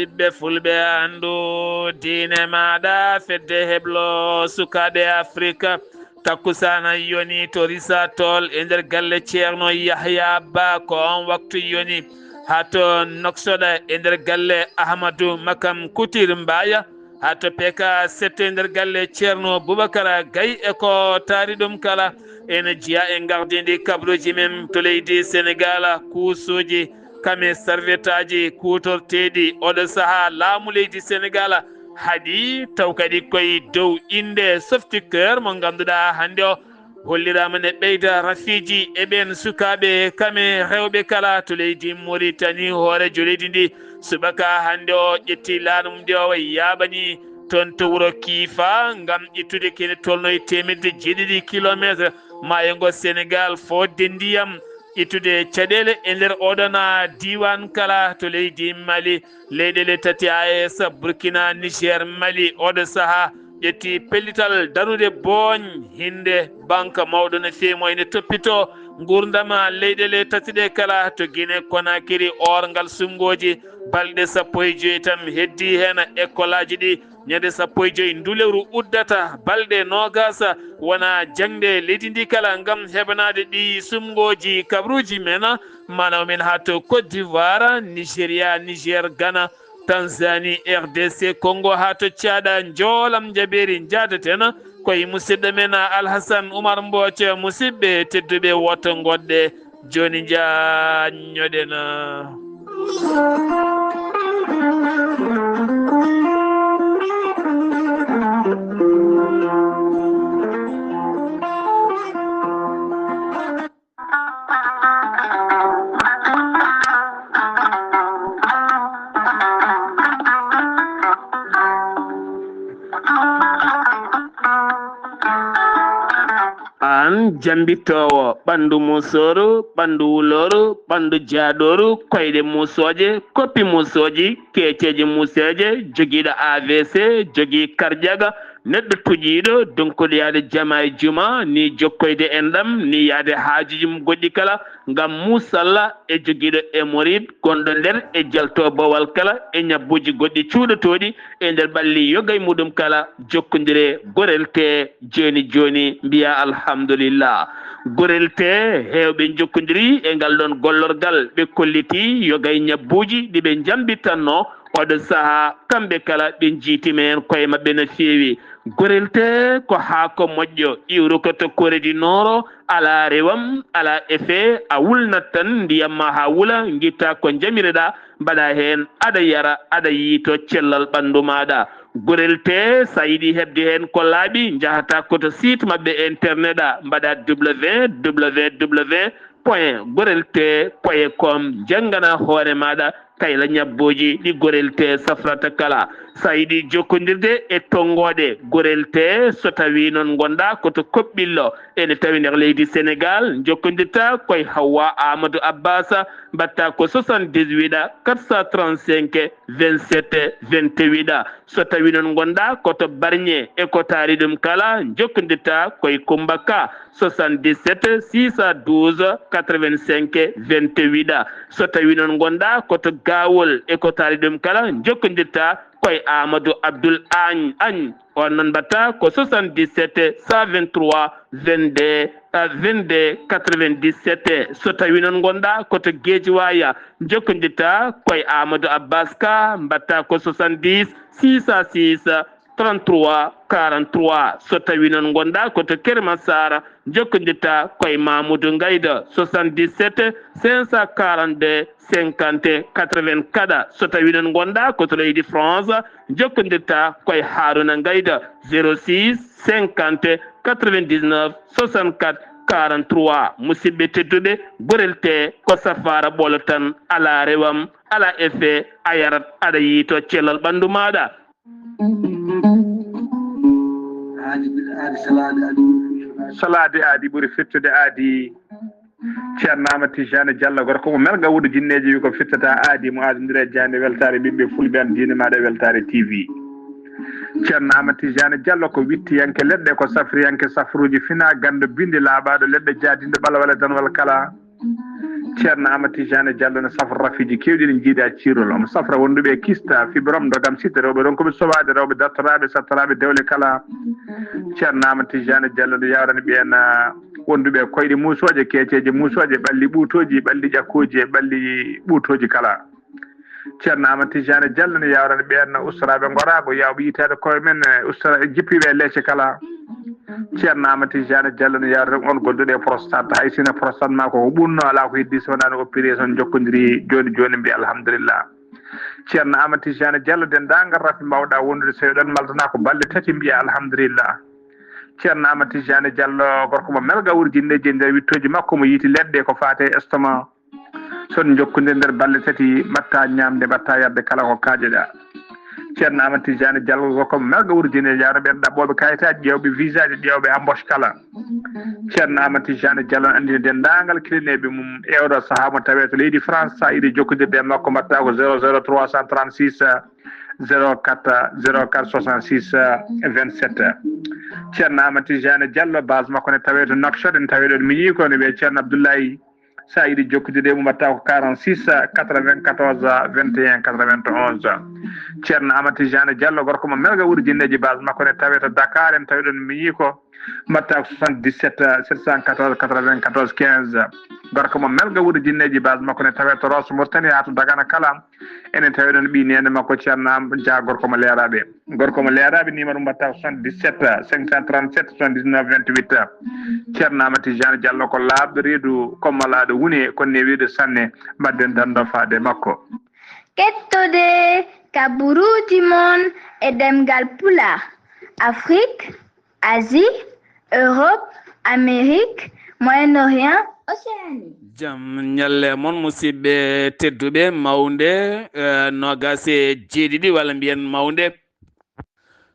ɓiɓɓe fulɓe andu diine maɗa fedde heblo sukaɓe afrique takkusana yoni to risa tol e nder galle ceerno yahya ba ko on waktu yoni hato noksoɗa e nder galle ahmadou makam koutir mbaya hato peka sette nder galle ceerno boubacara gaye e ko taari ɗum kala ene jiya e gardidi kabruji men to leydi sénégal kuusuji kame serviette aji kutorteɗi oɗo saaha laamu leydi sénégal haɗi taw kadi koye dow inde softiceur mo ganduɗa hande o hollirama ne ɓeyda rafiji e ɓen sukaɓe kame rewɓe kala to leydi Mauritanie hoorejo leydi ndi subaka hande o ƴetti laanum nde o yaɓani toon to wuuro Kiifa gam ƴettude kene tolnoye temedde jeeɗiɗi kilométre mayengo Sénégal fodde ndiyam ƴettude caɗele e nder oɗon diwan kala to leydi Mali leyɗele tati AES Burkina Niger Mali oɗo saaha ƴetti pellital darude booñ hinde banque mawɗo no fewi mo ene toppito gurdama leyɗele tati ɗe kala to Guinée Conakry orgal sungoji balɗe 15 tan heddi hen école aji ɗi ñande 15 ndu lewru uddata balɗe nogasa wona jangde leydi ndi kala gam heɓanade ɗi sumgoji kabruji men manaw men ha to Côte d'Ivoire Nigéria Niger Ghana Tanzanie RDC Congo ha to Tchada joolam jaɓeri jadaten koye musidɗo men Alhassane Oumar Mbodj musidɓe tedduɓe woto goɗɗe joni jañoɗen an jambittowo ɓandu musoru ɓandu wuloru ɓandu jaaɗoru koyɗe musoje koppi musoji keceji museje joguiɗo AVC jogui kardiaga neɗɗo tuƴiɗo donkuɗo yaade jama e juma ni jokkoyde enɗam ni yaade haajuji mum goɗɗi kala gam musalla e joguiɗo hémorroïde gonɗo nder e jalto bowal kala e ñabbuji goɗɗi cuuɗotoɗi e nder ɓalli yogay muɗum kala jokkodire gorel te joni joni mbiya alhamdulillah gorel te hewɓe jokkodiri e ngal ɗon gollorgal ɓe kolliti yogay ñabbuji ɗiɓe jambittanno oɗo saaha kamɓe kala ɓe jiitime hen koye mabɓe no fewi gorel te ko haako moƴƴo iwru ko to Corée Nord ala rewam ala effet a wulnat tan ndiyam ma ha wula guitta ko jamireɗa mbaɗa hen aɗa yara aɗa yiito cellal ɓandu maɗa gorel te sa yiiɗi hebde hen ko laaɓi jahata koto site mabɓe internet mbaɗa www.gorelte.com janggana hoore maɗa kayla ñabboji ɗi gorel te safrata kala sa yiiɗi jokkodirde e tongoɗe gorel te so tawi noon gonɗa koto Koɓɓillo ene tawi nder leydi Sénégal jokkodirta koye Hawwa Amadou Abbas mbatta ko 78 435 27 28 so tawi noon gonɗa koto Bargné e ko taari ɗum kala jokkodirta koye Coumba Ka 77 612 85 28 so tawi noon gonɗa koto Gawol e ko taari ɗum kala jokkodirta koye Amadou Abdoul Agne on noon mbatta ko 77 123 22 22 97 so tawi noon gonɗa koto Guédiawaye jokkodirta koye Amadou Abbas Ka mbatta ko 70 606 33 43 so tawi noon gonɗa koto Kermassar jokkodirta koye Mamoudou Gayda 77 542 50 84 so tawi noon gonɗa koto leydi France jokkodirta koye Harouna Gayda 06 50 99 64 43 musidɓe tedduɓe gorel te ko safara ɓolo tan ala rewam ala effet a yarat aɗa yiito cellal ɓandu maɗa salade aadi ɓuuri fittude aadi ceerno Amadou Tijani Diallo gorko mo melga wuuɗo jinneji wi ko fittata aadi mo adodire jande weltare ɓiɓɓe fulɓe an diine maɗa weltare TV ceerno Amadou Tijani Diallo ko wittiyanke leɗɗe ko safriyanke safruji fina gando binde laaɓaɗo leɗɗe jaadinde ɓalawala danwal kala ceerno amati jane diallo ne safra rafiji kewɗi ɗe jiiɗa cirol omo safra wonduɓe kista fibrom dogam sidde rewɓe ɗon koɓe soɓade rewɓe dattoraɓe sattaraɓe dewle kala ceerno amati jane diallo ne yawrani ɓen wonduɓe koyɗe musoje keeceje musoje ɓalli ɓuutoji ɓalli ƴakkuji e ɓalli ɓuutoji kala ceerno amati jane diallo ne yawrani ɓen ustaraɓe gorago yawɓe yitede koye men ustara jippiɓe leecce kala ceerno amati jane diallo ne yawrani on gonduɗe prostate hay sino prostate ma ko ɓunno ala ko heddi so wonano opération jokkodiri joni joni mbiya alhamdulillah ceerno amati jane diallo dendagal rafi mbawɗa wondude so ɗon maldana ko balɗe tati mbiya alhamdulillah ceerno amati jane diallo gorko mo melga wurjinneji e nder wittoji makko mo yiiti leɗɗe ko fate estomac son jokkodiri nder balɗe tati mbatta ñamde mbatta yadde kala ko kaajeɗa ceerno amati jane diallo gorko mo melga wurjine yawno ɓen ɗaɓɓoɓe kayitaji ƴewɓe visa ji ƴewɓe embauche kala ceerno amati jane diallo andino dendagal kilineɓe mum ewɗo saaha mo tawe to leydi france sa yiɗi jokkodirde e makko mbatta ko 00 336 04 04 66 27 ceerno amati jane diallo base makko ne tawe to Nouakchott en tawe ɗon mi yii ko ne wiye ceerno abdoulaye sa yiɗi jokkodirde mo mbatta ko 46 94 21 91 ceerno amati jane diallo gorko mo melga wurjinneji base makko ne tawe to Dakar en tawi ɗon mi yii ko mbatta ko 77 714 94 15 gorko mo melga wurjinneji base makko ne tawe to Rosso Mauritanie ha to Dagana kala enen tawi ɗon ɓi nene makko ceerno dia gorko mo leeraɓe numéro mbatta ko 77 537 79 28 ceerno amati jane diallo ko laaɓɗo reedu kommalaɗo woni konne wiide sanne mbadden dando faade makko kettode kaburuji mon e demgal pula Afrique Asie Europe Amérique Moyen-Orient Océanie jam ñalle moon musidɓe tedduɓe mawde nogase jeeɗiɗi walla mbiyen mawde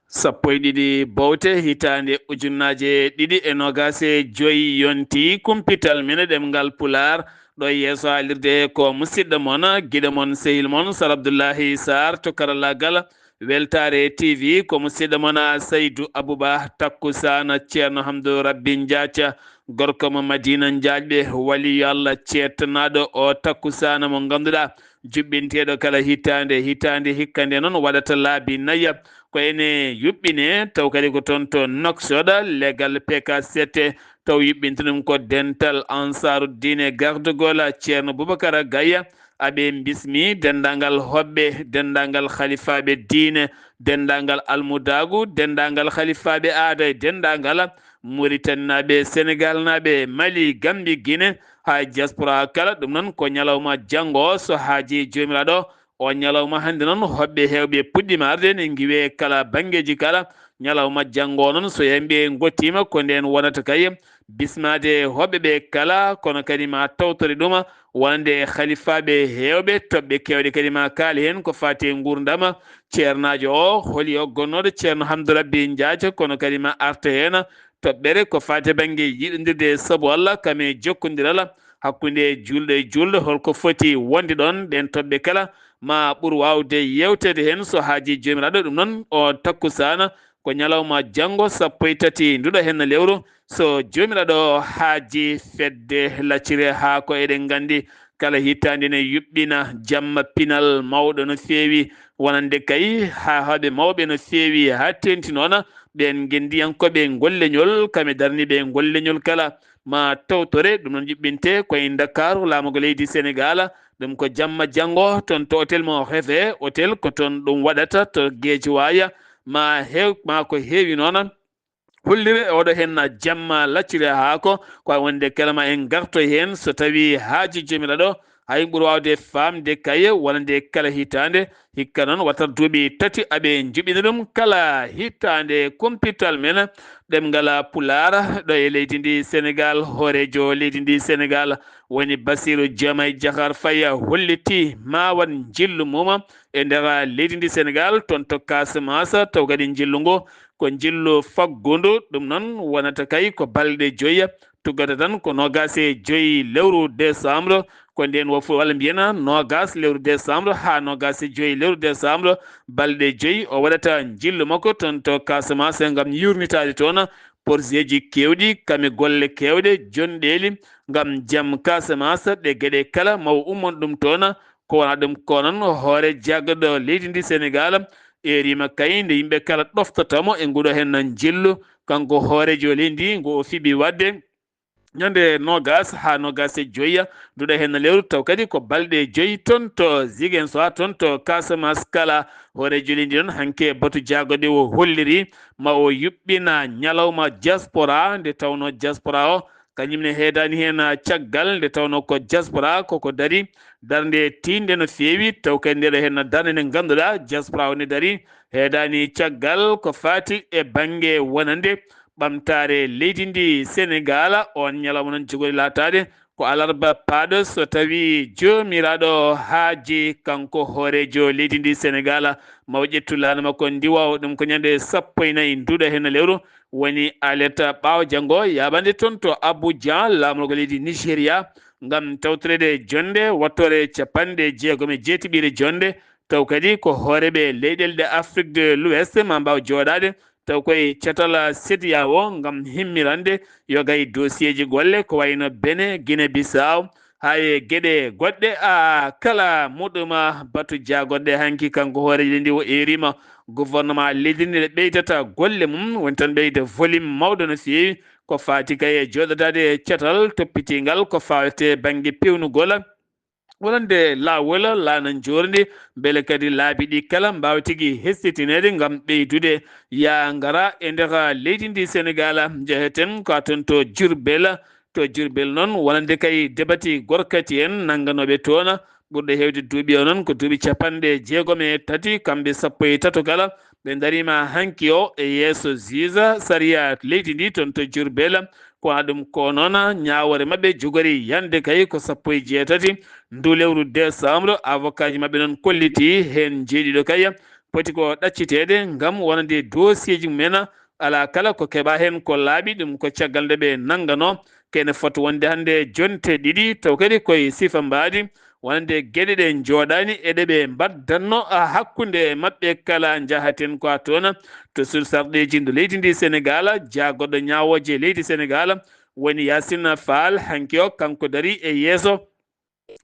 sappo e ɗiɗi bowte hitande ujunnaje ɗiɗi e nogase joyi yonti kumpital mine ɗemgal pular ɗo yeeso alirde ko musidɗo moon guiɗo moon sehil moon Sar Abdoullahi Sarr to karallagal weltare TV ko musidɗo moon Saydou Abouba takkusana ceerno Hamdou Rabbi Ndiathia gorko mo Madina Diaƴɓe waliyo Allah cettanaɗo o takkusana mo ganduɗa juɓɓinteɗo kala hitande hikka nde noon waɗata laabi nayya ko ene yuɓɓine taw kadi ko toon to Nouakchott legal PK7 taw yuɓɓinta ɗum ko dental Ansaruddine gardugol ceerno Boubacara Gaye aɓe bismi dendagal hoɓɓe dendagal khalifaɓe diine dendagal almudagu dendagal khalifaɓe aada e dendagal Mauritanie naɓe Sénégal naɓe Mali Gambie Guinée ha diaspora kala ɗum noon ko ñalawma janggo so haaji jomiraɗo o ñalawma hande noon hoɓɓe hewɓe puɗɗima arde ne guiwe kala banggueji kala ñalawma janggo noon so yimɓe gottima ko nden wonata kay bismade hoɓɓeɓe kala kono kadi ma tawtore ɗum wonde khalifaɓe hewɓe toɓɓe kewɗe kadi ma kaali hen ko fati gurdama ceernajo o hooli o gonnoɗo ceerno Hamdou Rabbi Ndiathia kono kadi ma arta hen toɓɓere ko fati banggue yiɗodirde saabu Allah kame jokkodiral hakkude julɗo e julɗo holko foti wonde ɗon ɗen toɓɓe kala ma ɓuur wawde yewtede hen so haaji jomiraɗo ɗum noon o takkusana ko ñalawma janggo sappo e tati nduɗo hen lewru so jomiraɗo haaji fedde laccire ha ko eɗen gandi kala hittande ne yuɓɓina jamma pinal mawɗo no feewi wonande kay ha haaɓe mawɓe no feewi ha tenti noon ɓen gendiyankoɓe golleñol kame darniɓe golleñol kala ma tawtore ɗum noon yuɓɓinte koye Dakar laamugo leydi Sénégal ɗum ko jamma janggo toon to hôtel mo Révé hôtel ko toon ɗum waɗata to Guédiawaye ma ko heewi noon hollire oɗo hen jamma laccire ha ko wonde kalama en garto hen so tawi haaji jomiraɗo hay ɓuuri wawde famde kaye wonande kala hitande hikka noon watat duuɓi tati aɓe juɓina ɗum kala hitande kumpital men ɗemgal pular ɗo e leydi ndi Sénégal hoorejo leydi ndi Sénégal woni Bassirou Diomaye Diakhar Faye holliti ma wan jillu mum e nder leydi ndi Sénégal toon to Casamance taw kadi jillu ngu ko jillu faggudu ɗum noon wonata kay ko balɗe joyyi tuggata tan ko nogase joyyi lewru décembre ko nden wo walla mbiyana nogas lewru décembre ha nogase joyyi lewru décembre balɗe joyyi o waɗata jillu makko toon to Casamance gam yurnitade toon porzeji kewɗi kame golle kewɗe jonɗeli ngam jaam Casamance ɗe gueɗe kala maw ummon ɗum toon ko wona ɗum ko noon hoore jaggaɗo leydi ndi Sénégal erima kay nde yimɓe kala ɗoftatamo e nguɗo hen jillu kanko hoorejo leydi ndi ngo fiɓi wadde ñande nogas ha nogas e joyya duɗa hen lewru taw kadi ko balɗe joyyi toon to Ziguinchor toon to Casamance kala hoorejo leydi noon hanke batu jagode o holliri ma o yuɓɓina ñalawma diaspora nde tawno diaspora o kañumne heedani hen caggal nde tawno ko diaspora koko dari darde tinde no feewi taw kadi ndeɗo hen darde nde ganduɗa diaspora o ne dari heedani caggal ko fati e banggue wonande ɓamtare leydi ndi Sénégal on ñalawma noon jogori latade ko alarba paaɗo so tawi jomiraɗo haaji kanko hoorejo leydi ndi Sénégal maw ƴettu laana makko ndiwa ɗum ko ñande 14 nduɗa hen lewru woni aleta ɓaawo janggo yaɓande toon to Abidjan lamorgo leydi Nigéria ngam tawtorede jonde wattore 60 jonde taw kadi ko hooreɓe leyɗele ɗe Afrique de l'Ouest ma mbaw joɗade taw koye catal CEDEAO ngam himmirande yogay dossier ji golle ko wayno Benin Guinée Bissau haye gueɗe goɗɗe kala muɗuma batu jagoɗɗe hanki kanko hoorejo ndi o erima gouvernement leydi ndi ɗe ɓeydata golle mum woni tan ɓeyda volume mawɗo no feewi ko fati kay joɗodade catal toppitingal ko fawete banggue pewnugol wonande lawol laana jorndi beele kadi laabi ɗi kala mbawa tigui hessitinede ngam ɓeydude ya ngara e nder leydi ndi Sénégal jeheten ko toon to Diourbel noon wonande kay debati gorkati en nangganoɓe toon ɓurɗo hewde duuɓi o noon ko duuɓi 63 kamɓe 13 kala ɓe darima hanki o e yeeso juge saria leydi ndi toon to Diourbel ko ɗum ko noon ñawore mabɓe jogori yande kay ko 18 ndu lewru décembre avocat ji mabɓe noon kolliti hen jeeɗiɗo kay poti ko ɗaccitede ngam wonande dossier ji mumen ala kala ko keɓa hen ko laaɓi ɗum ko caggal nde ɓe nanggano kene foti wonde hande jonte ɗiɗi taw kadi koye sifa mbadi wonande gueɗe ɗe jooɗani eɗe ɓe mbaddanno hakkude mabɓe kala jahaten ko toon to sursarɗeji ndo leydi ndi Sénégal jagoɗɗo ñawoje leydi Sénégal woni Yacine Fall hanki o kanko dari e yeeso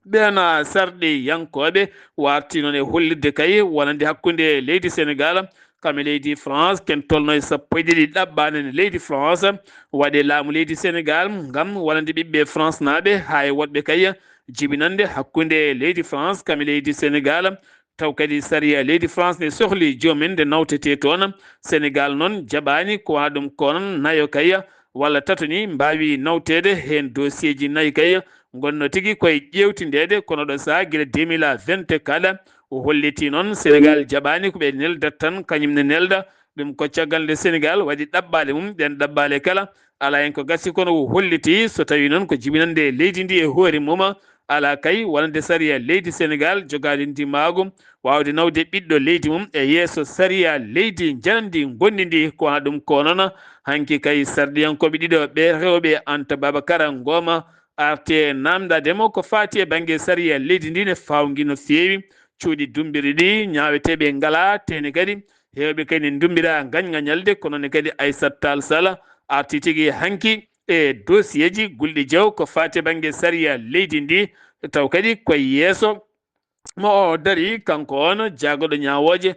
ɓen sarɗi yankoɓe warti noon e hollirde kay wonande hakkude leydi Sénégal kame leydi France ken tolno e 12 ɗaɓɓanene leydi France waɗe laamu leydi Sénégal ngam wonande ɓiɓɓe France naɓe ha e woɗɓe kay jibinande hakkude leydi France kame leydi Sénégal taw kadi saria leydi France ne sohli jomumen nde nawtete toon Sénégal noon jaɓani ko ha ɗum ko noon nayo kay walla tato ni mbawi nawtede hen dossier ji nayyi kay gonno tigui koye ƴewtidede kono ɗo saaha guila 2024 o holliti noon Sénégal jaɓani koɓe neldat tan kañumne nelda ɗum ko caggal nde Sénégal waɗi ɗaɓɓale mum ɗen ɗaɓɓale kala ala hen ko gassi kono o holliti so tawi noon ko jibinande leydi ndi e hoore mum ala kay wonande saria leydi Sénégal jogade ndimagu wawde nawde ɓiɗɗo leydi mum e yeeso saria leydi janandi gondi ndi ko ha ɗum ko noon hanki kay sarɗiyankoɓe ɗiɗo ɓe rewɓe Anta Babacara Ngoma arte namdademo ko fati e banggue saria leydi ndi ne fawgui no feewi cuuɗi dumbiri ɗi ñaweteɓe ngala tene kadi hewɓe kadi ne dumbira gañgañalde kono ne kadi Aissata Tall Sall arti tigui hanki e dossier ji gulɗi jaw ko fati banggue saria leydi ndi taw kadi koye yeeso mo o dari kanko on jagoɗo ñawoje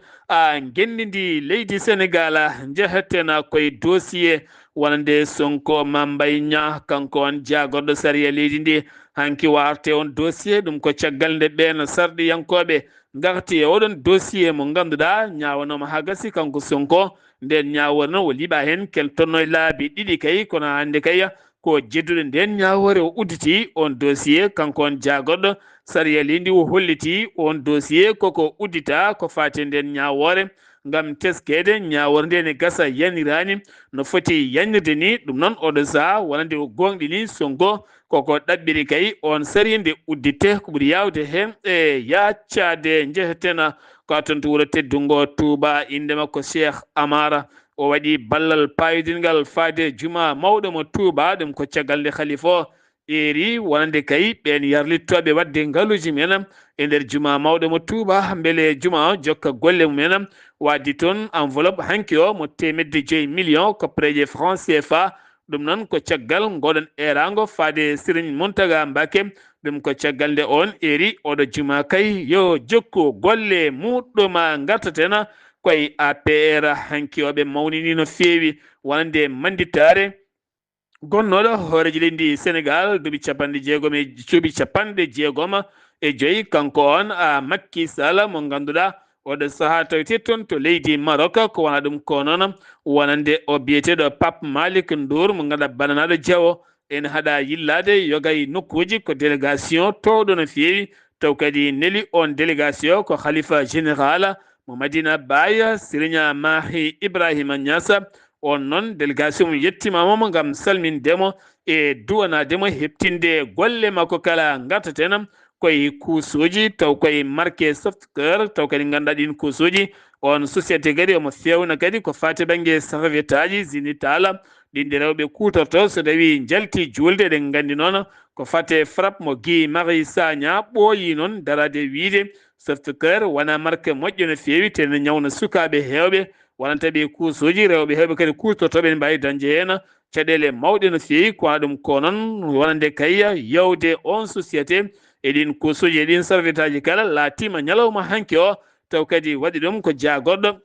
gendidi leydi Sénégal jehetten koye dossier wonande Sonko Mambay Niang kanko on jagoɗo saria leydi ndi hanki warte on dossier ɗum ko caggal nde ɓen sarɗiyankoɓe garti e oɗon dossier mo ganduɗa ñawanoma ha gasi kanko Sonko nden ñawore noon o liiɓa hen keltonno e laabi ɗiɗi kay kono hande kay ko jeddude nden ñawore o udditi on dossier kanko on jagoɗɗo saria leydi o holliti on dossier koko uddita ko fati nden ñawore ngam teskede ñawore nde ne gasa yanirani no foti yanirde ni ɗum noon oɗo saaha wonande o gonɗini Sonko koko ɗaɓɓiri kay on sari nde uddite ko ɓuuri yawde hen e yaccade jeheten ko toon to wuuro teddungo Touba inde makko Cheikh Amara o waɗi ballal payidingal faade juma mawɗo mo Touba ɗum ko caggal nde khalifa o eri wonande kay ɓen yarlittoɓe wadde ngaluji men e nder juma mawɗo mo Touba beele juma o jokka golle mumen waddi toon enveloppe hanki o mo 1.5 million ko preje franc CFA ɗum noon ko caggal ngoɗon erango faade Serigne Mountaga Mbacké ɗum ko caggal nde on eri oɗo juma kay yo jokku golle muɗɗuma gartatena koye APR hankiyoɓe mawnini no feewi wonande manditare gonnoɗo hooreji leydi Sénégal duuɓi capanɗe jeegom e joyi kanko on Macky Sall mo ganduɗa oɗo saaha tawete toon to leydi Maroc ko wona ɗum ko noon wonande o biyeteɗo Pape Malick Ndour mo ganduɗa bananaɗo Diawo ene haɗa yillade yogay nokkuji ko délégation towɗo no feewi taw kadi neli on délégation ko khalifa général mo Madina Baye Serigne Mahi Ibrahima Niass on noon délégation yettimamo gam salmindemo e duwanademo heɓtinde golle makko kala gartaten koye kuusuji taw koye marqué software taw kadi ganduɗa ɗin kuusuji on société kadi omo fewna kadi ko fati banggue serviette aji zinital ɗinɗi rewɓe kutorto so tawi jalti julde eɗen gandi noon ko fate frappe mo Guy Marie Sagna ɓooyi noon darade wiide software wona marque moƴƴo no feewi te ne ñawna sukaɓe hewɓe wonantaɓe kuusuji rewɓe hewɓe kadi kutortoɓe ne mbawi dañde hen caɗele mawɗe no feewi kono ɗum ko noon wonande kayya yewde on société eɗin kuusuji eɗin serviette aji kala laatima ñalawma hanki o taw kadi waɗi ɗum ko jagorɗo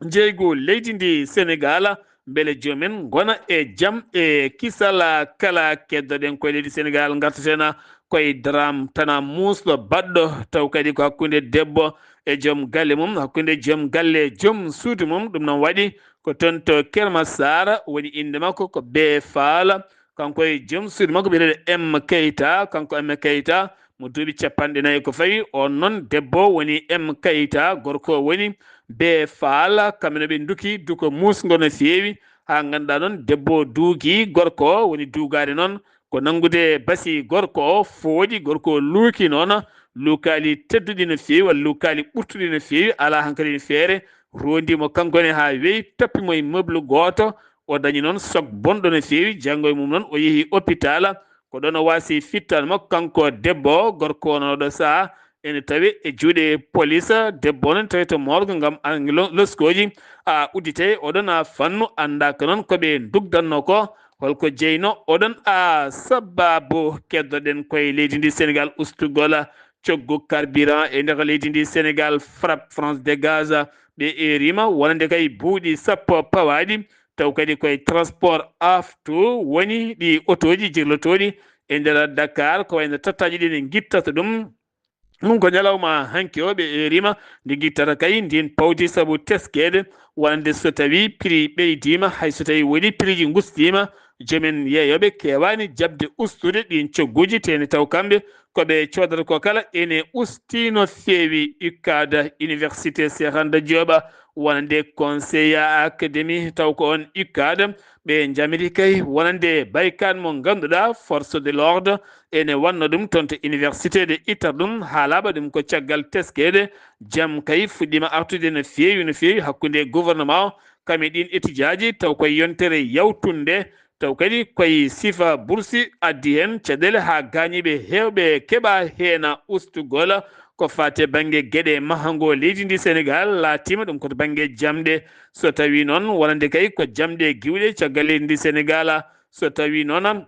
jeygu leydi ndi Sénégal beele jomumen gona e jaam e kisal kala keddoɗen koye leydi Sénégal gartaten koye drame tana musɗo baɗɗo taw kadi ko hakkude debbo e joom galle mum hakkude joom galle joom suudu mum ɗum noon waɗi ko toon to Kermassar woni inde makko ko Bee Fall kanko e joom suudu makko biyeteɗo M Keita kanko M Keita mo duuɓi 40 ko fawi on noon debbo woni M Keita gorko woni Bee Fall kamɓe ɓe duki duko musgo no feewi ha ganduɗa noon debbo duugi gorko woni dugade noon ko nangude basi gorko o fooɗi gorko luuki noon luukali tedduɗi no feewi walla luukali ɓurtuɗi no feewi ala hankkadi feere rondimo kankone ha weeyi toppimo e meuble goto o dañi noon choc bonɗo no feewi janggo e mum noon o yeehi hôpital ko ɗon o wasi fittal makko kanko debbo gorko on oɗo saaha ene tawi e juuɗe police debbo noon tawi to morgue gam loskoji uddite oɗon fannu anda ko noon koɓe dugdanno ko holko jeyno oɗon sababu keddoɗen koye leydi ndi Sénégal ustugol coggu carburant e nder leydi ndi Sénégal frappe France dégage ɓe erima wonande kay buuɗi sappo pawaɗi taw kadi koye transport aftu woni ɗi autoji jirlotoɗi e nder Dakar ko wayno tattaji ɗi ne guittata ɗum ɗum ko ñalawma hanki o ɓe erima ndi guittata kay ndin pawdi saabu teskede wonande so tawi prix ɓeydima hay so tawi woni prix ji gustima joomen yeeyoɓe kewani jabde ustude ɗin cogguji tene taw kamɓe koɓe codata ko kala ene usti no feewi UCAD université Cheikh Anta Diop wonande conseil académie taw ko on UCAD ɓe jamiri kay wonande baykat mo ganduɗa force de l'ordre ene wanno ɗum toon to université de itta ɗum haalaɓa ɗum ko caggal teskede jaam kay fuɗɗima artude no feewi hakkude gouvernement kami ɗin étudiant ji taw koye yontere yawtunde taw kadi koye sifa boursi addi hen caɗele ha gañiɓe hewɓe keeɓa hen ustugol ko fate banggue gueɗe mahango leydi ndi Sénégal laatima ɗum koto banggue jamɗe so tawi noon wonande kay ko jamɗe giwɗe caggal leydi ndi Sénégal so tawi noon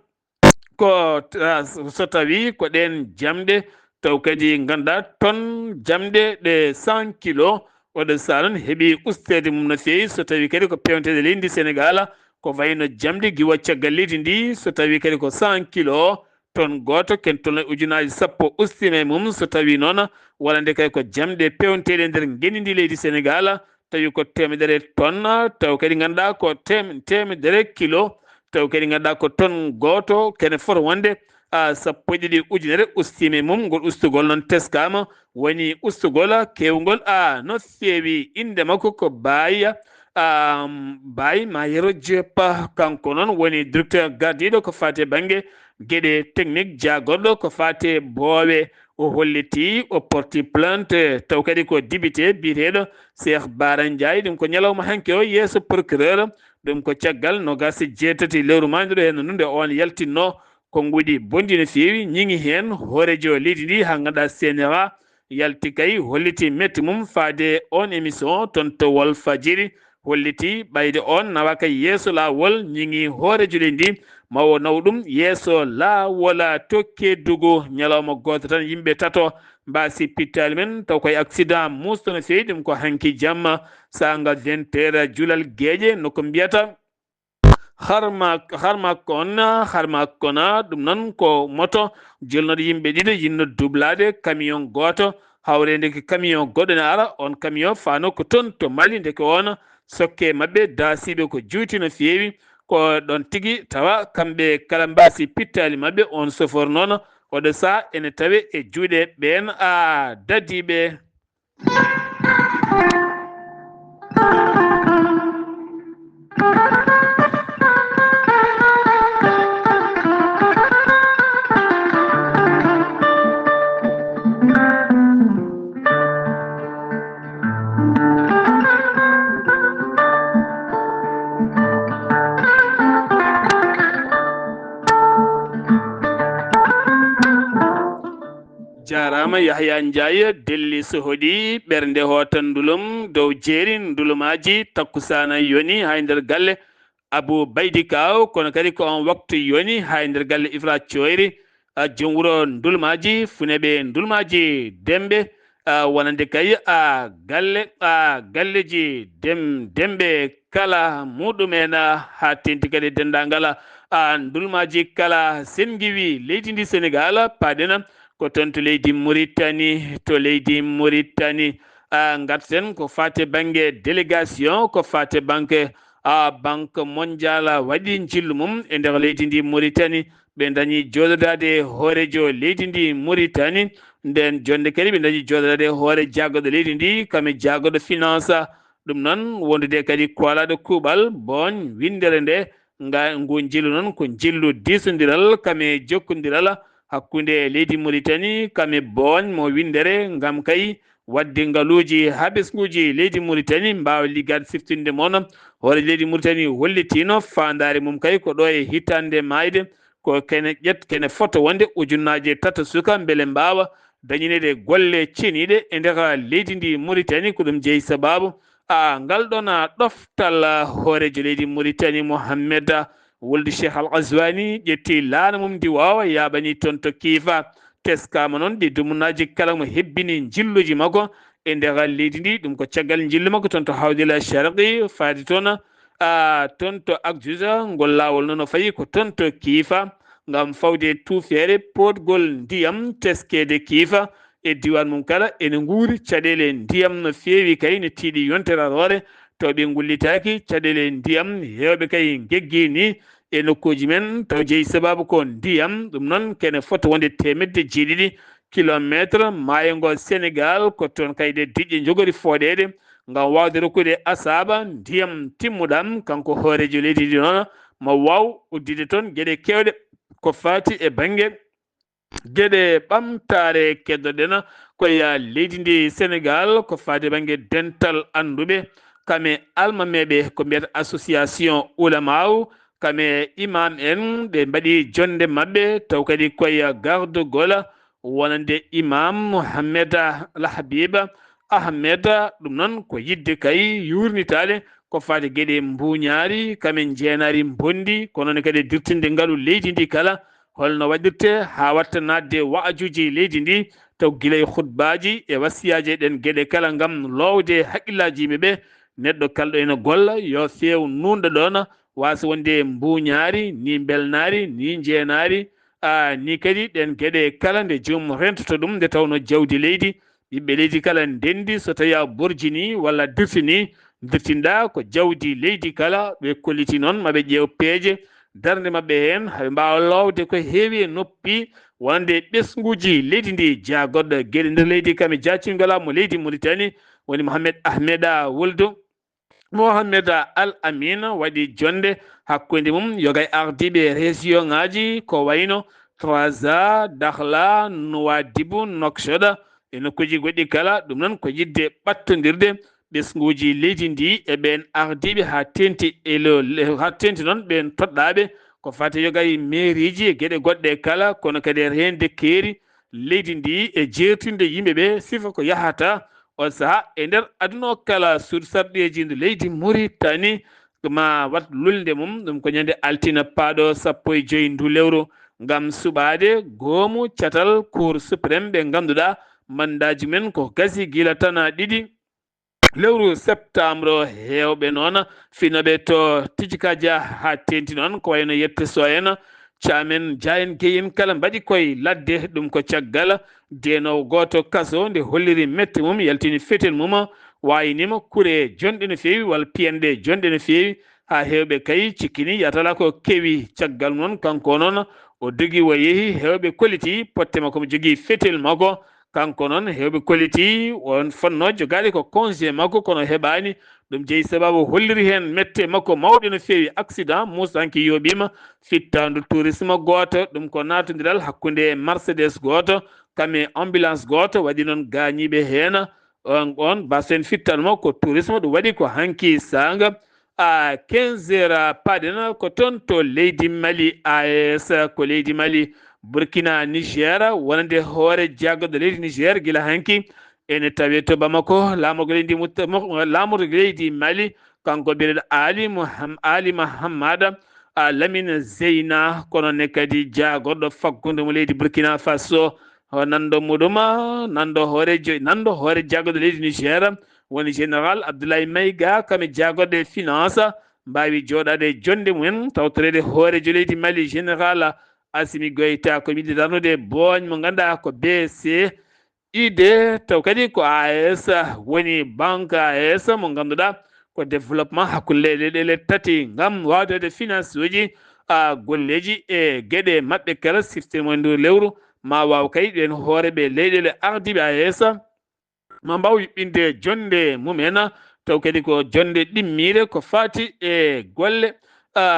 so tawi ko ɗen jamɗe taw kadi ganduɗa tonne jamɗe ɗe 100 kilos oɗo saa noon heeɓi ustede mum no feewi so tawi kadi ko pewntede leydi ndi Sénégal ko wayno jamɗe giwa caggal leydi ndi so tawi kadi ko 100 kilos tonne goto ken tonne ujunaji sappo ustime mum so tawi noon wonande kay ko jamɗe pewteɗe nder guendi ndi leydi Sénégal tawi ko 100 tonnes taw kadi ganduɗa ko 100 kilo taw kadi ganduɗa ko tonne goto kene fota wonde sappo e ɗiɗi ujunere ustime mum ngol ustugol noon teskama woni ustugol kewgol no feewi inde makko ko Baye Mayero Diepa kanko noon woni directeur gardiɗo ko fate banggue gueɗe technique jagorɗo ko fate boowe o holliti o porti plainte taw kadi ko débuté biyeteɗo Cheikh Bara Ndiaye ɗum ko ñalawma hanki o yeeso procureur ɗum ko caggal no gasi jeetati lewru manduɗo hen nunde on yaltinno ko nguuɗi bondi no feewi ñiŋi hen hoorejo leydi ndi ha ganduɗa CNRA yalti kay holliti metti mum faade on émission ton to Walfadjri holliti ɓayde on nawa kay yeeso laawol ñingi hoorejo leydi ndi mawo naw ɗum yeeso laawola tokkedugo ñalawma goto tan yimɓe tato mbasi pittali men taw koye accident mustono feewi ɗum ko hanki jamma sangal 20 heures julal gueeƴe noko mbiyata harma kona ɗum noon ko moto jolnoɗo yimɓe ɗiɗo yinno dublade camion goto hawrede ko camion goɗɗo ne ara on camion fano ko toon to Mali nde ko on sokke mabɓe dasiɓe ko juuti no feewi ko ɗon tigui tawa kamɓe kala mbasi pittali mabɓe on chauffeur noon oɗo saa ene tawe e juuɗe ɓen a dadiɓe. jarama Yahya Ndiaye delli so hoɗi ɓernde hotandulum dow jeeri ndulumaji takkusana yoni hay nder galle Abou Baydi Kaw kono kadi ko on waktu yoni hay nder galle Ifra Thioyri joom wuro ndulumaji funeɓe ndulumaji Dembe wonande kay galleji Dembe kala muɗumen ha tenti kadi dendagal ndulumaji kala sen giwi leydi ndi Sénégal paɗena ko toon to leydi Mauritanie garten ko fate banggue délégation ko fate banque mondial waɗi jillu mum e nder leydi ndi Mauritanie ɓe dañi jododade hoorejo leydi ndi Mauritanie nden jonde kadi ɓe dañi jododade hoore jaggoɗo leydi ndi kame jaggoɗo finance ɗum noon wondude kadi kualaɗo kuuɓal bon windere nde ngu jillu noon ko jillu disodiral kame jokkodiral hakkude leydi Mauritanie kame bon mo windere ngam kay wadde ngaluji ha ɓesguji leydi Mauritanie mbawa liggade siftinde moon hoore leydi Mauritanie hollitino fandare mum kay ko ɗo e hitande mayde ko kene foto wonde ujunnaje tata suka beele mbawa dañinede golle ceniɗe e nder leydi ndi Mauritanie ko ɗum jeeyi sababu ngal ɗon ɗoftal hoorejo leydi Mauritanie Mohamed Wuld Cheikh Al Ghazouani ƴetti laana mum ndi wawa yaɓani toon to kiifa teskama noon ɗi dumunaji kala mo hebbini jilluji makko e nder leydi ndi ɗum ko caggal jillu makko toon to Hawdila Sharqi faade toon toon to Akjuza ngol lawol noon o fayi ko toon to kiifa ngam fawde tuufere podgol ndiyam teskede kiifa e diwan mum kala ene nguuri caɗele ndiyam no feewi kay ne tiiɗi yontere roore taw ɓe gullitaki caɗele ndiyam hewɓe kay geggi ni e nokkuji men taw jeeyi sababu ko ndiyam ɗum noon kene fota wonde temedde jeeɗiɗi kilométre maayo ngo Sénégal ko toon kayde diƴƴe jogori fooɗede ngam wawde rokkude asaba ndiyam timmuɗam kanko hoorejo leydi ndi noon mo waw uddide toon gueɗe kewɗe ko fati e banggue gueɗe ɓamtare keddoɗen koye leydi ndi Sénégal ko fati banggue dental anduɓe kame almameɓe ko mbiyata association ulama kame imam en ɓe mbaɗi jonde mabɓe taw kadi koye gardugol wonande imam Mohamed Al-Habib Ahmed ɗum noon ko yidde kay yurnitade ko fati gueɗe mbuñaari kame jeenari bondi kono ne kadi dirtinde ngaalu leydi ndi kala holno waɗirte ha watta nadde waajuji leydi ndi taw guilay khutbaji e wasiyaji ɗen gueɗe kala ngam lowde haqqillaji yimɓeɓe neɗɗo kalɗo ene golla yo feew nunɗo ɗon wasa wonde mbuñaari ni belnaari ni jeenaari ni kadi ɗen gueɗe kala nde joomum rentoto ɗum nde tawno jawdi leydi yimɓe leydi kala ndendi so tawi a borjini walla dirtini dirtinɗa ko jawdi leydi kala ɓe kolliti noon maɓe ƴeew peeje darde mabɓe hen haɓe mbawa lowde ko heewi e noppi wonde ɓesguji leydi ndi jaagoɗɗo gueɗe nder leydi kame jacingala mo leydi Mauritanie woni Mohamed Ahmed Wuld Mohamed Al Amin waɗi jonde hakkude mum yogay ardiɓe région ngaji ko wayno Trarza Dakhla Nouadhibou Nouakchott e nokkuji goɗɗi kala ɗum noon ko yidde ɓattodirde ɓesguji leydi ndi e ɓen ardiɓe ha tenti ha tenti noon ɓen toɗɗaɓe ko fate yogay mairie ji e gueɗe goɗɗe kala kono kadi rende keeri leydi ndi e jeertinde yimɓe ɓe sifa ko yahata on saha e nder aduna o kala sursarɗeji ndu leydi Mauritanie ma wat lulde mum ɗum ko ñande altina paaɗo 15 ndu lewru ngam suɓade goomu catal cour suprême ɓe ganduɗa mandaji men ko gasi gila tan ɗiɗi lewru septembre hewɓe noon finoɓe to tijikaji ha tenti noon ko wayno yette so en camen Diayen Gueye en kala mbaɗi koye ladde ɗum ko caggal denowo goto kaso nde holliri metti mum yaltini fetel mum wayinima kuure jonɗe no fewi walla piyanɗe jonɗe no fewi ha hewɓe kay cikkini yatala ko kewi caggal noon kanko noon o dogui o yeehi hewɓe koliti potte makko mo jogui fetel makko kanko noon hewɓe koliti on fonno jogade ko congé makko kono heɓani ɗum jeeyi sababu holliri hen mette makko mawɗe no fewi accident musanki yoɓima fittandu tourisme goto ɗum ko natodiral hakkude Mercedes goto kame ambulance goto waɗi noon gañiɓe hen on basen fittanmo ko tourisme ɗum waɗi ko hanki sanga à 15 heures paɗen ko toon to leydi Mali AES ko leydi Mali Burkina Niger wonande hoore jaggoɗo leydi Niger gila hanki ene tawi to Bamako lamogo leydi Mali kanko biyeɗo Ali Mahamada Lamine Zeyna kono ne kadi jagorɗo faggude mo leydi Burkina Faso nando muɗum nando hoore jaggoɗo leydi Niger woni général Abdoulaye Maïga kame jagorɗe finance mbawi joɗade jonde mumen tawtorede hoorejo leydi Mali général Assimi Goïta ko yiɗi darnude boñ mo ganduɗa ko BCID taw kadi ko AES woni banque AES mo ganduɗa ko développement hakkude leyɗele tati ngam wawde finance uji golleji e gueɗe mabɓe kala siftemo ndu lewru ma waw kay ɗen hooreɓe leyɗele ardiɓe AES ma mbaw yuɓɓinde jonde mumen taw kadi ko jonde ɗimmire ko fati e golle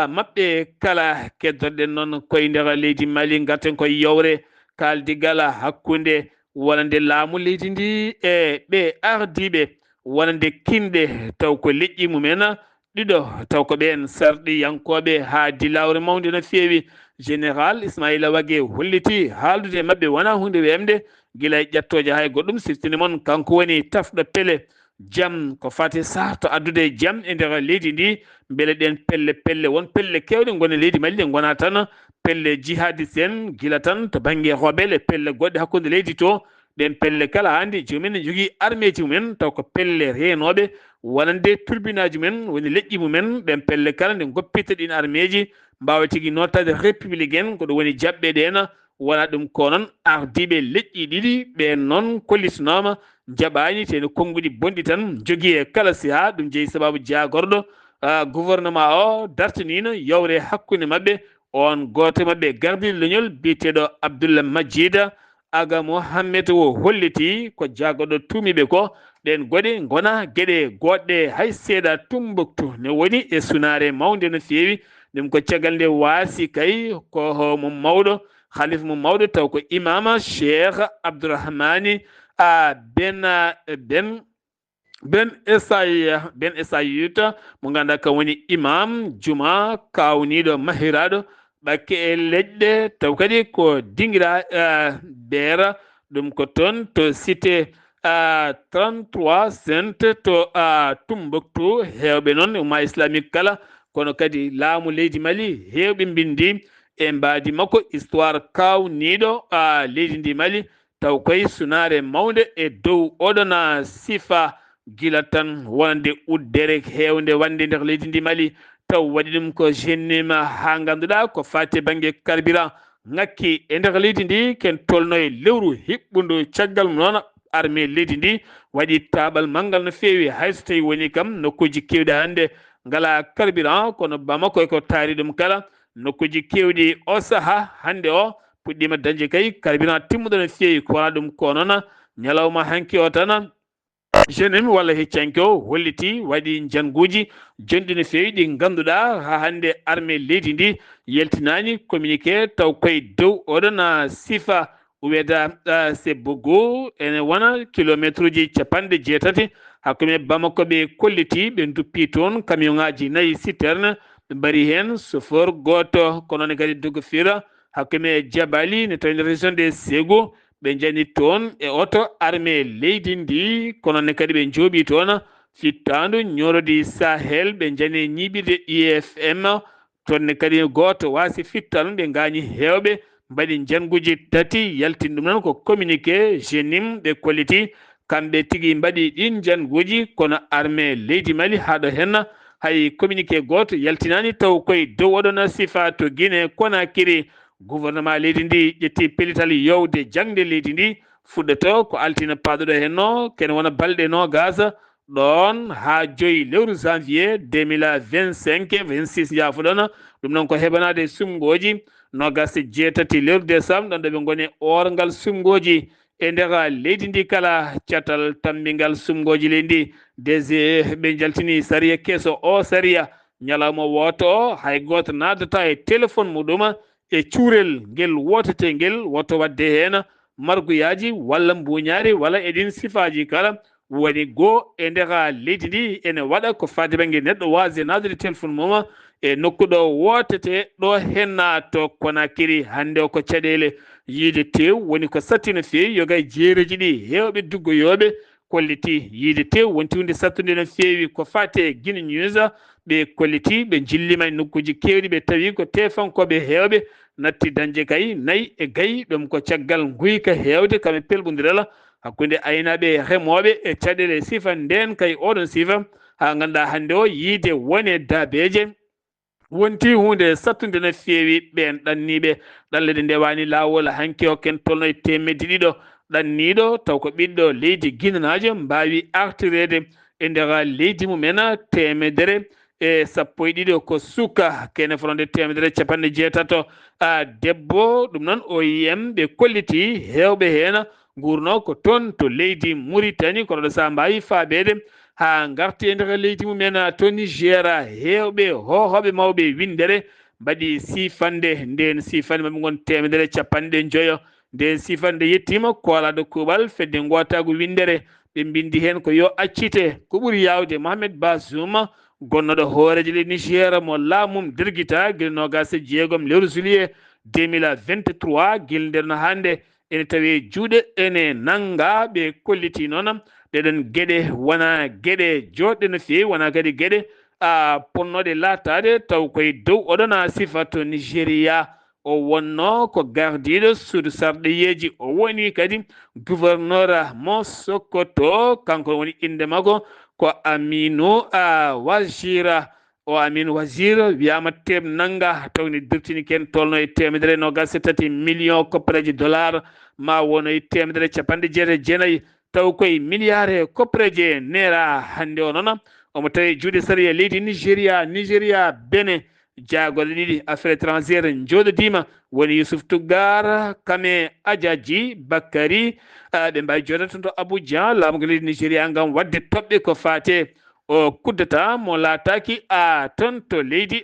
mabɓe kala keddorɗen noon koye nder leydi Mali garten koye yewre kaldigal hakkude wonande laamu leydi ndi e ɓe ardiɓe wonande kinde taw ko leƴƴi mumen ɗiɗo taw ko ɓen sarɗi yankoɓe ha dilawre mawde no fewi général Ismaïla Wague holliti haaldude mabɓe wona hunde wemde gila e ƴettoje hay goɗɗum siftini moon kanko woni tafɗo pele jaam ko fati sa to addude jaam e nder leydi ndi beele ɗen pelle won pelle kewɗe gone leydi Mali ɗe gona tan pelle jihadiste en gila tan to banggue rebelle pelle goɗɗe hakkude leydi to ɗen pelle kala hande jomumen ne jogui armée ji mumen taw ko pelle renoɓe wonande tribunal ji mumen woni leƴƴi mumen ɗen pelle kala nde goppirta ɗin armée ji mbawa tigui nottade républicaine ko ɗum woni jaɓɓe ɗen wona ɗum ko noon ardiɓe leƴƴi ɗiɗi ɓen noon kollitinoma jaɓani teno konnguɗi bonɗi tan jogui e kala siha ɗum jeeyi sababu jagorɗo gouvernement o dartanino yawre hakkude mabɓe on goto mabɓe gardiɗo leñol biyeteɗo Abdoul Majid Aga Mohammed o holliti ko jagorɗo tumiɓe ko ɗen goɗe gona gueɗe goɗɗe hay seeɗa Tumbuktu ne woni e sunare mawde no fewi ɗum ko caggal nde waasi kay ko mo mawɗo khalifa mo mawɗo taw ko imama Cheikh Abdourahmani Ben Esayuta mo ganduɗa kam woni imam juma kawniɗo mahiraɗo ɓakke e leƴƴe taw kadi ko dinguira beera ɗum ko toon to cité 33 Sainte to Tumbuktu hewɓe noon umma islamique kala kono kadi laamu leydi Mali hewɓe bindi e mbadi makko histoire kawniɗo leydi ndi Mali taw koye sunare mawde e dow oɗon sifa gila tan wonande uddere hewde wande nder leydi ndi Mali taw waɗi ɗum ko jennima ha ganduɗa ko fati banggue carburant ngakki e nder leydi ndi ken tolno e lewru hiɓɓundu caggal noon armée leydi ndi waɗi taɓal manggal no fewi hayso tawi woni kam nokkuji kewɗi hande ngala carburant kono Bamako ko taari ɗum kala nokkuji kewɗi o saaha hande o puɗɗima dañde kay carburant timmuɗo no fewi ko wona ɗum ko noon ñalawma hanki o tan jeune emi walla heccanke o holliti waɗi janguji jonɗi no fewi ɗi ganduɗa ha hande armée leydi ndi yaltinani communiqué taw koye dow oɗon sifa wiyeta Sebbougou ene wona kilométre uji capanɗe jeetati hakkude Bamako ɓe kolliti ɓe duppi toon camion ngaji 4 citerne ɓe mbari hen chauffeur goto ko noon kadi dogo fira hakkude Diabali ne tawi région de Ségou ɓe jani toon e oto armée leydi ndi kono ne kadi ɓe jooɓi toon fittandu ñorodi Sahel ɓe jani ñiɓirde IFM toonne kadi goto wasi fittanu ɓe gañi hewɓe mbaɗi janguji tati yaltin ɗum noon ko communiqué jenim ɓe kolliti kamɓe tigui mbaɗi ɗin janguji kono armée leydi Mali haɗo hen hay communiqué goto yaltinani taw koye dow oɗon sifa to Guinée Conakry gouvernement leydi ndi ƴetti pellital yowde jangde leydi ndi fuɗɗoto ko altina paɗuɗo henno kene wona balɗe nogas ɗon ha 5 lewru janvier 2025 26 jafuɗon ɗum noon ko heɓanade sumgoji nogas jeetati lewru décembre ɗon ɗo ɓe goni orgal sumgoji e nder leydi ndi kala catal tambingal sumgoji leydi ndi DG ɓe jaltini saria keeso o saria ñalawma woto o hay goto naddata e téléphone muɗum e cuurel ngel wotete ngel woto wadde hen marguyaji walla mbuñaari walla eɗin sifaji kala woni goo e nder leydi ndi ene waɗa ko fade banggue neɗɗo wasi naddude téléphone mum e nokku ɗo wotete ɗo henna to Conakry hande o ko caɗele yiide tew woni ko satti no fewi yogay jeereji ɗi hewɓe duggoyoɓe kolliti yiide tew wonti hunde sattude no fewi ko fate Guinée News ɓe kolliti ɓe jillima e nokkuji kewɗi ɓe tawi ko tefankoɓe hewɓe natti dañde kay nayyi e gayi ɗum ko caggal guyka hewde kamɓe pelɓodiral hakkude aynaɓe remoɓe e caɗele sifa nden kay oɗon sifa ha ganduɗa hande o yiide wone dabeje wonti hunde sattude no fewi ɓen ɗanniɓe ɗallede ndewani lawol hanki o ken tolno e temedde ɗiɗo ɗanniɗo taw ko ɓiɗɗo leydi guinenajo mbawi artirede e nder leydi mumen temedere e sappo e ɗiɗi ko suka kene fonde temedere capanɗe jeetato debbo ɗum noon o yiyem ɓe kolliti hewɓe hen gurno ko toon to leydi Mauritanie kono ɗo sa mbawi faabede ha garti e nder leydi mumen to Niger hewɓe hohoɓe mawɓe windere mbaɗi sifande nden sifande maɓe gon temedere capanɗe joyo nden sifande yettima kolaɗo kuuɓal fedde gotago windere ɓe bindi hen ko yo accite ko ɓuuri yawde Mohamed Bazoum gonnoɗo hooreje leydi Niger mo laamum dirguita guila nogas e jeegom lewru juillet 2023 guila nder no hande ene tawi juuɗe ene nanga ɓe kolliti noon ɗeɗen gueɗe wona gueɗe joɗɗe no fewi wona kadi gueɗe ponnoɗe latade taw koye dow oɗon sifa to Nigéria o wonno ko gardiɗo suudu sarɗiyeji o woni kadi gouverneur mo Sokoto kanko woni inde makko ko Aminou Wazira o Aminou Wazir wiyama tem nanga tawni dirtini ken tolno e temedere nogas e tati million koppareji dollar ma wono e temedere capanɗe jeetati jeenayyi taw koye milliard koppareje naira hande o noon omo tawi juuɗe saria leydi Nigéria Benin jagole ɗiɗi affaire étrangére joɗodima woni Youssouf Tougar Kame Adjadji Bakary ɓe mbawi jodata to Abidjan laamugo leydi Nigéria gam wadde toɓɓe ko fate o kuddata mo laataki toon to leydi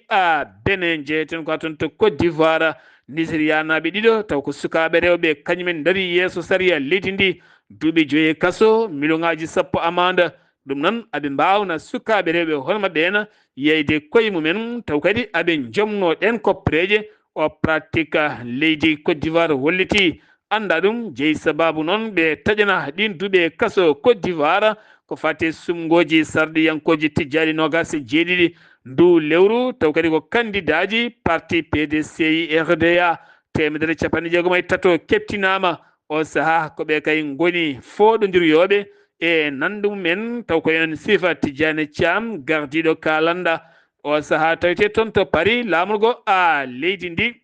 Benin jeeyeten ko toon to Côte d'Ivoire Nigéria naɓe ɗiɗo taw ko sukaɓe rewɓe kañumen daari yeeso saria leydi ndi duuɓi 5 kaso million sappo amande ɗum noon aɓe mbawna sukaɓe rewɓe holmaɓe hen yeyde koye mumen taw kadi aɓe jomno ɗen koppareje o pratique leydi Côte d'Ivoire holliti anda ɗum jeeyi sababu noon ɓe taƴana ɗin duuɓe kaso Côte d'Ivoire ko fate sumgoji sardiyankoji tijjani nogas e jeeɗiɗi ndu lewru taw kadi ko candidat ji parti PDCI RDA temedere capanɗe jeegom e tato keptinama o saaha koɓe kay goni foɗodiriyoɓe e nandu mumen taw ko enen sifa Tidiane Thiam gardiɗo kalanda o saaha tawete toon to Paris lamorgo leydi ndi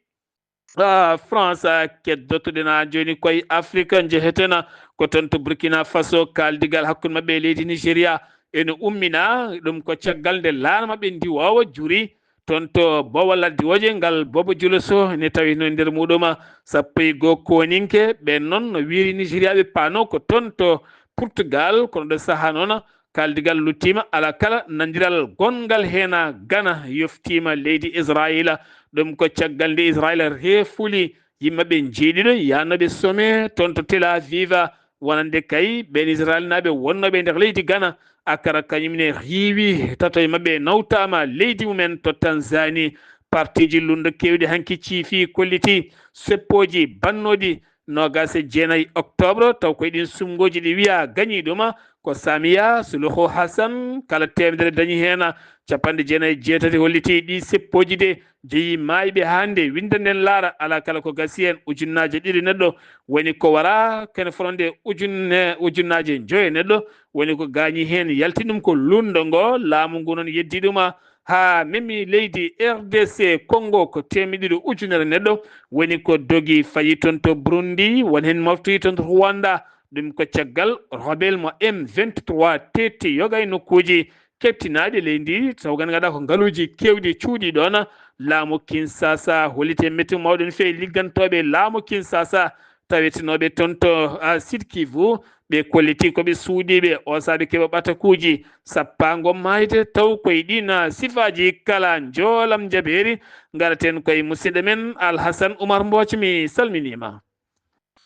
France keddotoɗena joni koye Afrique jeehetena ko toon to Burkina Faso kaldigal hakkude mabɓe e leydi Nigéria ene ummina ɗum ko caggal nde laana mabɓe ndiwowo juuri toon to Bowal ladde woje ngal Bobo Dioulasso ne tawi no nder muɗum sappo e goho koninke ɓen noon no wiiri Nigéria ɓe paano ko toon to Portugal kono ɗo saaha noon kaldigal luttima ala kala nandiral gongal hena Gana yoftima leydi Israël ɗum ko caggal nde Israël refuli yimɓeɓe jeeɗiɗo yannoɓe some toon to Tel Aviv wonande kay ɓen Israël naɓe wonnoɓe nder leydi Gana akara kañumne riiwi tato e mabɓe nawtama leydi mumen to Tanzanie partiji lundo kewɗi hanki ciifi kolliti seppoji bannoɗi nogas e jeenayi octobre taw ko ɗin sumgoji ɗi wiya gañiɗuma ko Samia Suluhu Hassan kala temedere dañi hen capanɗe jeenayi jeetati holliti ɗi seppoji de jeeyi mayɓe hande winda nden laara ala kala ko gasi hen ujunnaje ɗiɗi neɗɗo woni ko wara kene fonde ujunnaje joyi neɗɗo woni ko gañi hen yalti ɗum ko lundo ngo laamu ngu noon yeddi ɗuma ha memi leydi RDC Congo ko temedɗiɗi ujunere neɗɗo woni ko dogi fayi toon to Burundi won hen moftoyi toon to Rwanda ɗum ko caggal rebel mo M23 tetti yogay nokkuji kettinaɗi leydi taw gan gaɗa ko ngaaluji kewɗi cuuɗi ɗon laamu Kinshasa hollite metti mawɗo no fewi liggantoɓe laamu Kinshasa tawetinoɓe toon to Sud Kivu ɓe kolliti koɓe suuɗiɓe o saabi keɓe ɓatakuji sappago mayde taw koye ɗin sifaji kala joolam jaɓeri garaten koye musidɗo men Alhassane Oumar Mbodj mi salminima.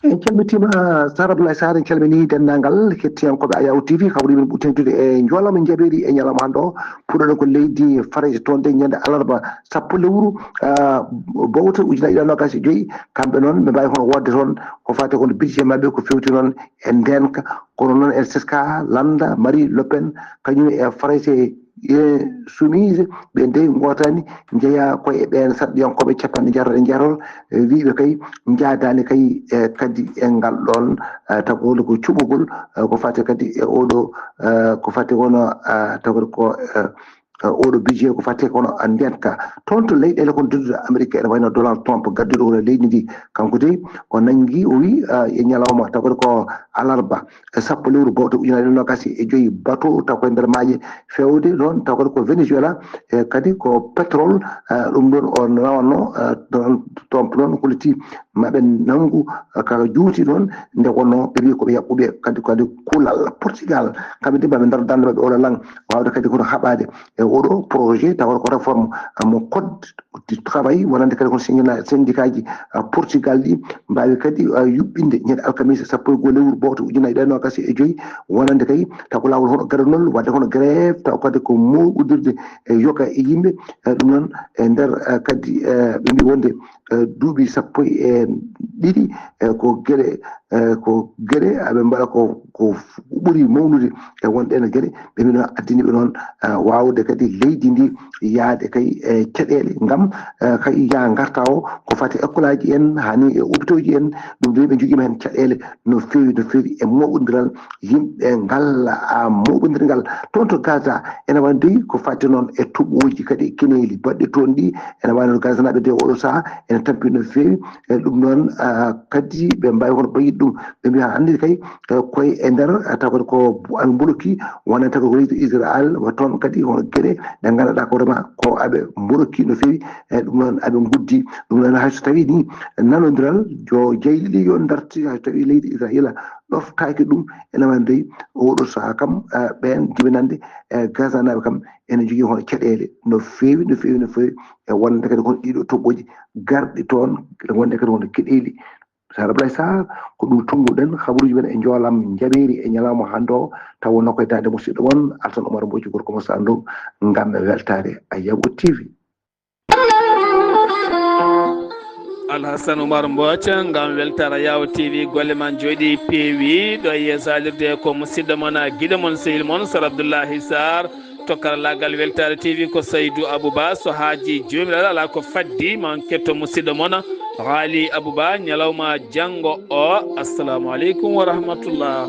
en calmitima Sara Abdoulaye Sarr en calmini dendagal hettiyankoɓe Ayaw TV kawri men ɓutentude e joolama jaɓeri e ñalawma hande o puɗɗoɗen ko leydi Farayse toon de ñande alarba sappo lewru bowto ujunnaje ɗiɗi nogas e joyyi kamɓe noon ɓe mbawi hono wodde toon ko fate kono budget mabɓe ko fewti noon e ndenka kono noon en seska landa Marie Le Pen kañum e Farayse soumise ɓe nde gotani jeeya koye ɓen saɗɗiyankoɓe capanɗe jeetato e jeetato wiɓe kay jaadani kay kadi e ngal ɗon tagore ko cuɓugol ko fate kadi e oɗo ko fate wono tagore ko oɗo budget ko fate kono ndenka toon to leyɗele kon duddude Amérique ene wayno Donald Trump gadduɗo wona leydi ndi kanko de o nanggui o wi e ñalawma tagore ko alarba sappo lewru bowto ujunnaje nogas e joyyi bateau taw koye nder maaje fewde ɗon tawkode ko Venezuela kadi ko pétrole ɗum ɗon o nawanno Trump noon holliti maɓe nanggu kala juuti ɗon nde wonno ɓe wi koɓe yaɓɓuɓe kadi kuulal Portugal kamɓe de maɓe dar dande maɓe oɗo lang wawde kadi kono haɓade e oɗo projet tawata ko réforme mo code du travail wonande kadi kono syndicat ji Portugal ɗi mbawi kadi yuɓɓinde ñande alkamisa sappo e goho lewru bowto ujunnaje ɗiɗi nogas e joyyi wonande kay taw ko lawol hono gadanol wadde kono grève taw kadi ko moɓodirde e yoga e yimɓe ɗum noon e nder kadi ɓe mbi wonde duuɓi sappo e ɗiɗi ko gueɗe aɓe mbaɗa ko ɓuuri mawnude e wonɗen gueɗe ɓe mbi noon addiniɓe noon wawde kadi leydi ndi yaade kay e caɗele gam kay ya garta o ko fati école aji en hani e hôpitaux ji en ɗum de ɓe joguima hen caɗele no fewi e moɓodiral yimɓe ngalla moɓodirgal toon to Gaza ene wandi ko fati noon e tuɓoji kadi keneeli baɗɗe toon ɗi ene wani no Gaza naɓe de oɗo saaha ene tampi no fewi e ɗum noon kadi ɓe mbawi hono bayit ɗum ɓe mbiya andi kay koye e nder tawde ko aɓe mboloki wonani tawi ko leydi Israël wa toon kadi hono gueɗe ɗe ganduɗa ko vraiment ko aɓe mboloki no fewi e ɗum noon aɓe guddi ɗum noon hayso tawi ni nanodiral jo jeyɗiɗi yo darti hayso tawi leydi Israël ɗoftaki ɗum ene wandi oɗo saaha kam ɓen jibinande Gaza naɓe kam ene jogui hono caɗele no fewi e wonde kadi hono ɗiɗo toɓɓoji garɗi toon wonde kadi hono gueɗeli Sara Abdoulaye Sarr ko ɗum tumguɗen habaruji men e joolam jaɓeri e ñalawma hande o taw wonno koye dande musidɗo moon Alhassane Oumar Mbodj gorko mo Sandow ngam weltare Ayaw TV. Alhassane Oumar Mbodj ngam weltare Ayaw TV golle man jooɗi peewi ɗo yeesalirde ko musidɗo moon guiɗo moon sehil moon Sara Abdoulaye Sarr tokkara lagal weltare TV ko Saydou Abouba so haaji jomiraɗo ala ko faddi ma ketto musidɗo moon Haali Abouba ñalawma janggo o assalamu aleykum wa rahmatullah.